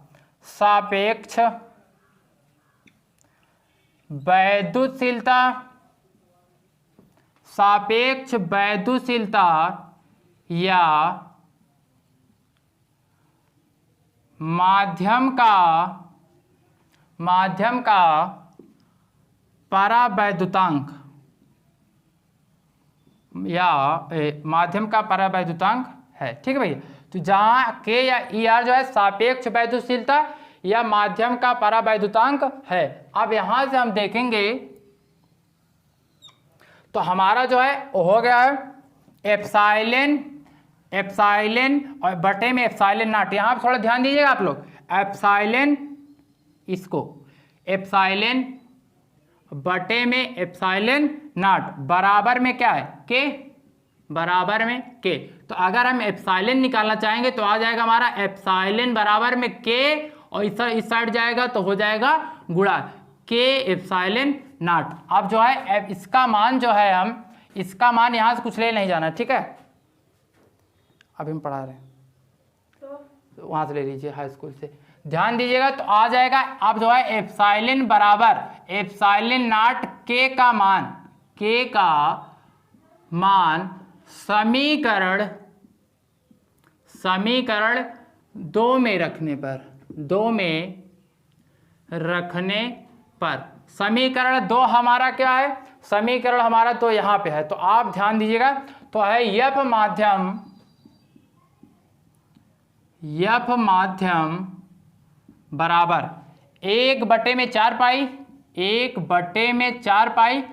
माध्यम का परावैद्युतांक है। ठीक है भैया, तो जहां K या ER जो है सापेक्ष वैद्युतशीलता या माध्यम का परावैद्युतांक है। अब यहां से हम देखेंगे तो हमारा जो है हो गया है एप्सिलॉन और बटे में एप्सिलॉन नॉट। यहाँ पे थोड़ा ध्यान दीजिएगा आप लोग, एप्सिलॉन बटे में एप्सिलॉन नॉट बराबर में क्या है K, बराबर में K। तो अगर हम एप्सिलॉन निकालना चाहेंगे तो आ जाएगा हमारा एप्सिलॉन बराबर में K, और इस साइड जाएगा तो हो जाएगा गुणा K एप्सिलॉन नॉट। अब जो है इसका मान जो है इसका मान यहाँ से कुछ ले नहीं जाना, ठीक है, अभी हम पढ़ा रहे हैं तो वहाँ से ले लीजिए हाई स्कूल से, ध्यान दीजिएगा। तो आ जाएगा अब जो है एप्सिलॉन बराबर एप्सिलॉन नॉट K का मान समीकरण 2 में रखने पर समीकरण 2 हमारा क्या है, समीकरण हमारा तो यहाँ पे है, तो आप ध्यान दीजिएगा। तो है यफ माध्यम बराबर 1/4 पाई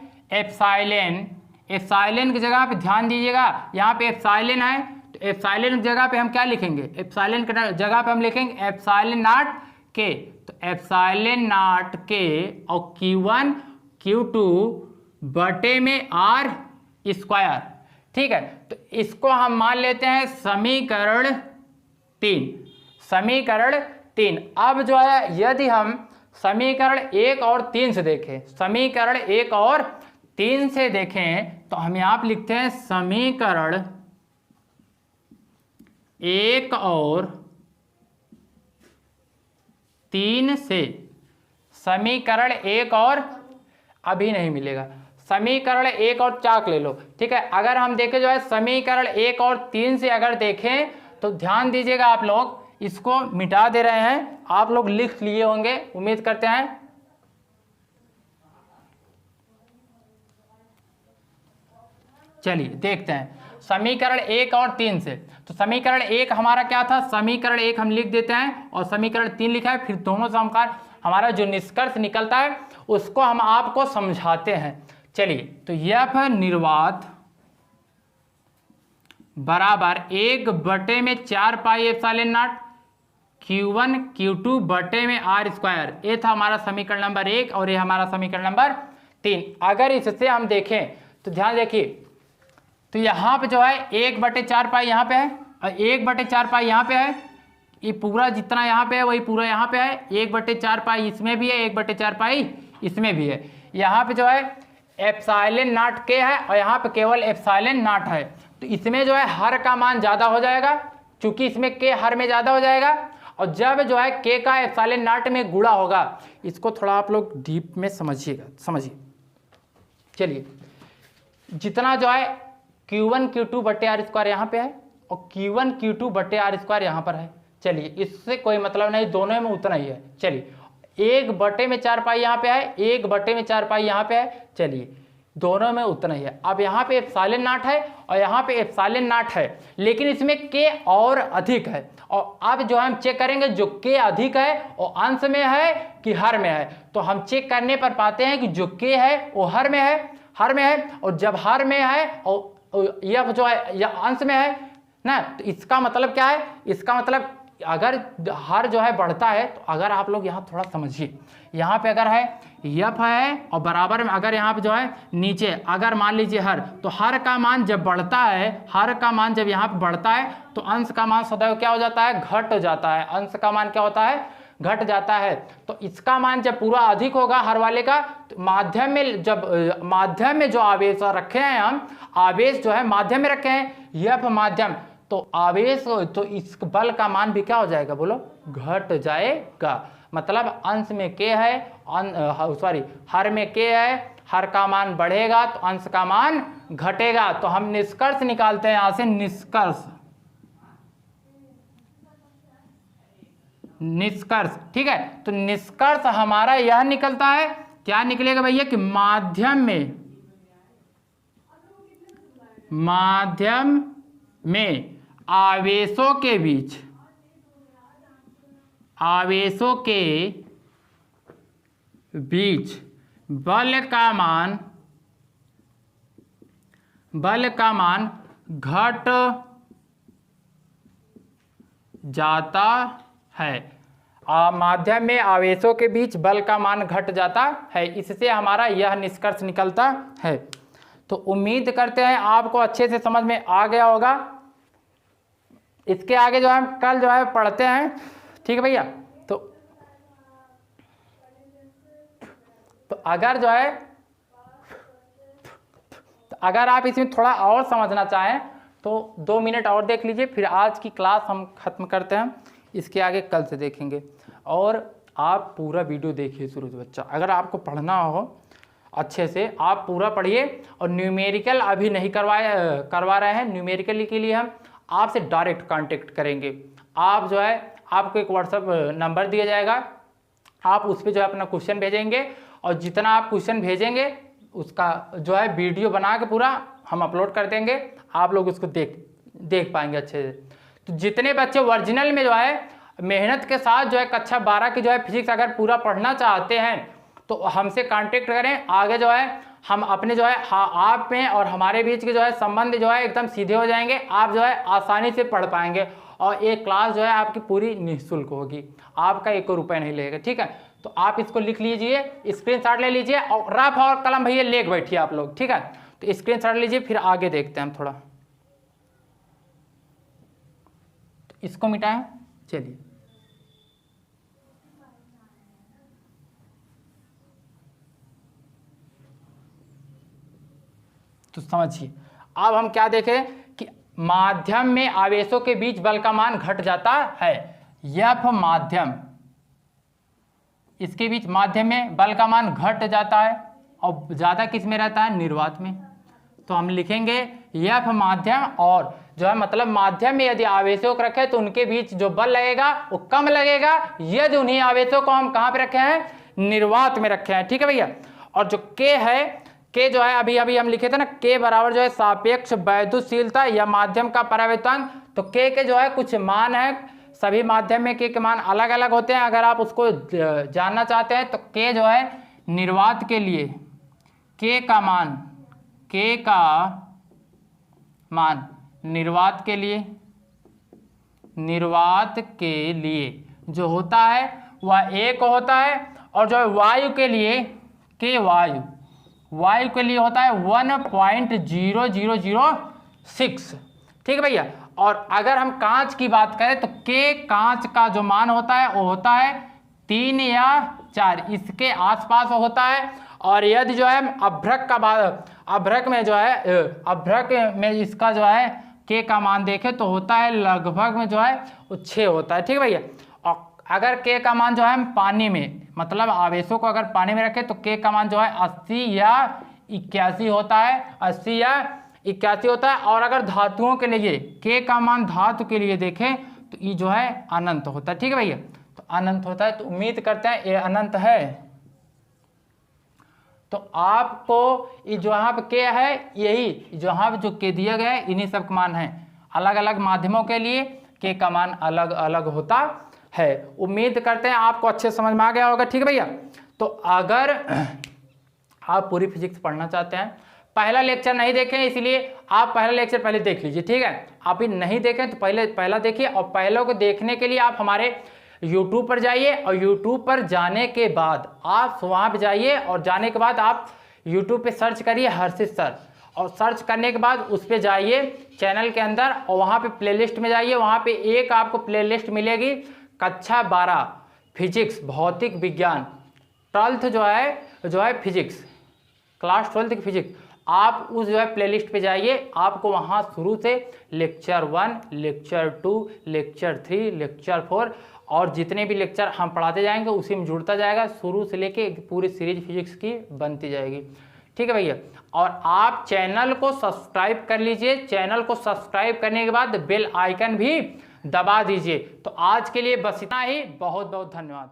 एप्सिलॉन की जगह पे ध्यान दीजिएगा, यहाँ पे एप्सिलॉन है तो एप्सिलॉन की जगह पे हम क्या लिखेंगे, एप्सिलॉन की जगह पे हम लिखेंगे एप्सिलॉन नॉट K। तो एप्सिलॉन नॉट K और Q1 Q2 बटे में R स्क्वायर। ठीक है, तो इसको हम मान लेते हैं समीकरण 3। अब जो है यदि हम समीकरण 1 और 3 से देखें, समीकरण 1 और 3 से देखें तो हम यहाँ पे लिखते हैं समीकरण 1 और 3 से, समीकरण 1 और अभी नहीं मिलेगा, समीकरण 1 और चाक ले लो, ठीक है। अगर हम देखें जो है समीकरण 1 और 3 से अगर देखें तो ध्यान दीजिएगा, आप लोग इसको मिटा दे रहे हैं, आप लोग लिख लिए होंगे उम्मीद करते हैं। चलिए देखते हैं समीकरण 1 और 3 से। तो समीकरण 1 हमारा क्या था, समीकरण 1 हम लिख देते हैं और समीकरण 3 लिखा है, फिर दोनों से हमारा जो निष्कर्ष निकलता है उसको हम आपको समझाते हैं। चलिए, तो यह निर्वात बराबर 1/4 pi epsilon not Q1 Q2 बटे में R स्क्वायर, ये था हमारा समीकरण नंबर 1 और ये हमारा समीकरण नंबर 3। अगर इससे हम देखें तो ध्यान देखिए, तो यहाँ पे जो है 1/4 पाई यहाँ पे है और 1/4 पाई यहाँ पे है, ये पूरा जितना यहाँ पे है वही पूरा यहाँ पे है, 1/4 पाई इसमें भी है, 1/4 पाई इसमें भी है। यहाँ पे जो है एप्सिलॉन नॉट के है और यहाँ पे केवल एप्सिलॉन नॉट है, तो इसमें जो है हर का मान ज़्यादा हो जाएगा, क्योंकि इसमें के हर में ज़्यादा हो जाएगा। और जब जो है के का एप्सिलॉन नॉट में गुणा होगा, इसको थोड़ा आप लोग डीप में समझिएगा, समझिए। चलिए, जितना जो है Q1 Q2 बटे R स्क्वायर यहाँ पे है और Q1 Q2 बटे R स्क्वायर यहाँ पर है, चलिए इससे कोई मतलब नहीं, दोनों में उतना ही है। चलिए 1/4 पाई यहाँ पे है, 1/4 पाई यहाँ पे है, चलिए दोनों में उतना ही है। अब यहाँ पे एप्सिलॉन नॉट है और यहाँ पे एप्सिलॉन नॉट है, लेकिन इसमें के और अधिक है। और अब जो हम चेक करेंगे जो के अधिक है वो अंश में है कि हर में है, तो हम चेक करने पर पाते हैं कि जो के है वो हर में है, हर में है। और जब हर में है और यह जो है यह अंश में है ना, तो इसका मतलब क्या है, इसका मतलब अगर हर जो है बढ़ता है, तो अगर आप लोग यहाँ थोड़ा समझिए, यहाँ पे अगर है यफ है और बराबर में अगर यहाँ पे जो है नीचे अगर मान लीजिए हर, तो हर का मान जब बढ़ता है, हर का मान जब यहाँ पे बढ़ता है तो अंश का मान सदैव क्या हो जाता है, घट जाता है। अंश का मान क्या होता है, घट जाता है। तो इसका मान जब पूरा अधिक होगा हर वाले का, तो माध्यम में जब माध्यम में जो आवेश रखे हैं हम, आवेश जो है माध्यम में रखे हैं, यफ माध्यम, तो आवेश तो इस बल का मान भी क्या हो जाएगा, बोलो घट जाएगा। मतलब अंश में के है, सॉरी हर में के है, हर का मान बढ़ेगा तो अंश का मान घटेगा। तो हम निष्कर्ष निकालते हैं यहां से, निष्कर्ष, निष्कर्ष, ठीक है। तो निष्कर्ष हमारा यह निकलता है, क्या निकलेगा भैया, कि माध्यम में आवेशों के बीच, आवेशों के बीच बल का मान घट जाता है। माध्यम में आवेशों के बीच बल का मान घट जाता है, इससे हमारा यह निष्कर्ष निकलता है। तो उम्मीद करते हैं आपको अच्छे से समझ में आ गया होगा। इसके आगे जो है हम कल जो है पढ़ते हैं, ठीक है भैया। तो अगर जो है, तो अगर आप इसमें थोड़ा और समझना चाहें तो 2 मिनट और देख लीजिए, फिर आज की क्लास हम खत्म करते हैं। इसके आगे कल से देखेंगे। और आप पूरा वीडियो देखिए शुरू से बच्चा, अगर आपको पढ़ना हो अच्छे से आप पूरा पढ़िए। और न्यूमेरिकल अभी नहीं करवा रहे हैं, न्यूमेरिकल के लिए हम आपसे डायरेक्ट कांटेक्ट करेंगे। आप जो है, आपको एक व्हाट्सएप नंबर दिया जाएगा, आप उस पर जो है अपना क्वेश्चन भेजेंगे और जितना आप क्वेश्चन भेजेंगे उसका जो है वीडियो बना के पूरा हम अपलोड कर देंगे, आप लोग उसको देख पाएंगे अच्छे से। तो जितने बच्चे ओरिजिनल में जो है मेहनत के साथ जो है कक्षा 12 की जो है फिजिक्स अगर पूरा पढ़ना चाहते हैं तो हमसे कांटेक्ट करें। आगे जो है हम अपने जो है आप में और हमारे बीच के जो है संबंध जो है एकदम सीधे हो जाएंगे, आप जो है आसानी से पढ़ पाएंगे। और एक क्लास जो है आपकी पूरी निःशुल्क होगी, आपका 1 रुपये नहीं लगेगा, ठीक है। तो आप इसको लिख लीजिए, स्क्रीनशॉट ले लीजिए और रफ और कलम भैया लेके बैठिए आप लोग, ठीक है। तो स्क्रीनशॉट लीजिए, फिर आगे देखते हैं हम थोड़ा। तो इसको मिटाएं, चलिए तो समझिए अब हम क्या देखें कि माध्यम में आवेशों के बीच बल का मान घट जाता है। F माध्यम, इसके बीच माध्यम में बल का मान घट जाता है और ज़्यादा किस में रहता है, निर्वात में। तो हम लिखेंगे F माध्यम, और जो है मतलब माध्यम में यदि आवेशों को रखे तो उनके बीच जो बल लगेगा वो कम लगेगा यदि उन्हीं आवेशों को हम कहाँ पे रखे हैं, निर्वात में रखे हैं। ठीक है भैया। और जो K है, K जो है अभी अभी हम लिखे थे ना, K बराबर जो है सापेक्ष वैद्युतशीलता या माध्यम का परावर्तन। तो K के जो है कुछ मान है, सभी माध्यम में K के मान अलग अलग होते हैं। अगर आप उसको जानना चाहते हैं तो K जो है निर्वात के लिए K का मान निर्वात के लिए जो होता है वह 1 होता है, और जो है वायु के लिए K वायु के लिए होता है 1.0006। ठीक है भैया। और अगर हम कांच की बात करें तो K कांच का जो मान होता है वो होता है 3 या 4, इसके आसपास होता है। और यदि जो है अभ्रक में इसका जो है K का मान देखें तो होता है लगभग में जो है वो 6 होता है। ठीक है भैया। और अगर K का मान जो है हम पानी में, मतलब आवेशों को अगर पानी में रखें तो K का मान जो है 80 या 81 होता है, 80 या 81 होता है। और अगर धातुओं के लिए K का मान धातु के लिए देखें तो ये जो है अनंत होता है। ठीक है भैया। तो अनंत होता है, तो उम्मीद करते हैं ये अनंत है। तो आपको ये जो यहाँ पे K है, यही जो यहाँ पे जो K दिया गया है इन्हीं सब का मान है। अलग अलग माध्यमों के लिए K का मान अलग अलग होता है। उम्मीद करते हैं आपको अच्छे समझ में आ गया होगा। ठीक है भैया। तो अगर आप पूरी फिजिक्स पढ़ना चाहते हैं, पहला लेक्चर नहीं देखें इसलिए आप पहला लेक्चर पहले देख लीजिए। ठीक है। आप ही नहीं देखें तो पहला देखिए, और पहले को देखने के लिए आप हमारे YouTube पर जाइए, और YouTube पर जाने के बाद आप वहाँ पे जाइए, और जाने के बाद आप YouTube पे सर्च करिए हर्षित सर, और सर्च करने के बाद उस पर जाइए चैनल के अंदर, और वहाँ पे प्लेलिस्ट में जाइए। वहाँ पे एक आपको प्लेलिस्ट मिलेगी कक्षा 12 फिजिक्स भौतिक विज्ञान, 12th जो है फिजिक्स, क्लास 12th की फिजिक्स। आप उस जो है प्लेलिस्ट पे जाइए, आपको वहाँ शुरू से लेक्चर 1, लेक्चर 2, लेक्चर 3, लेक्चर 4 और जितने भी लेक्चर हम पढ़ाते जाएंगे उसी में जुड़ता जाएगा, शुरू से लेके पूरी सीरीज फिजिक्स की बनती जाएगी। ठीक है भैया। और आप चैनल को सब्सक्राइब कर लीजिए। चैनल को सब्सक्राइब करने के बाद बेल आइकन भी दबा दीजिए। तो आज के लिए बस इतना ही। बहुत बहुत धन्यवाद।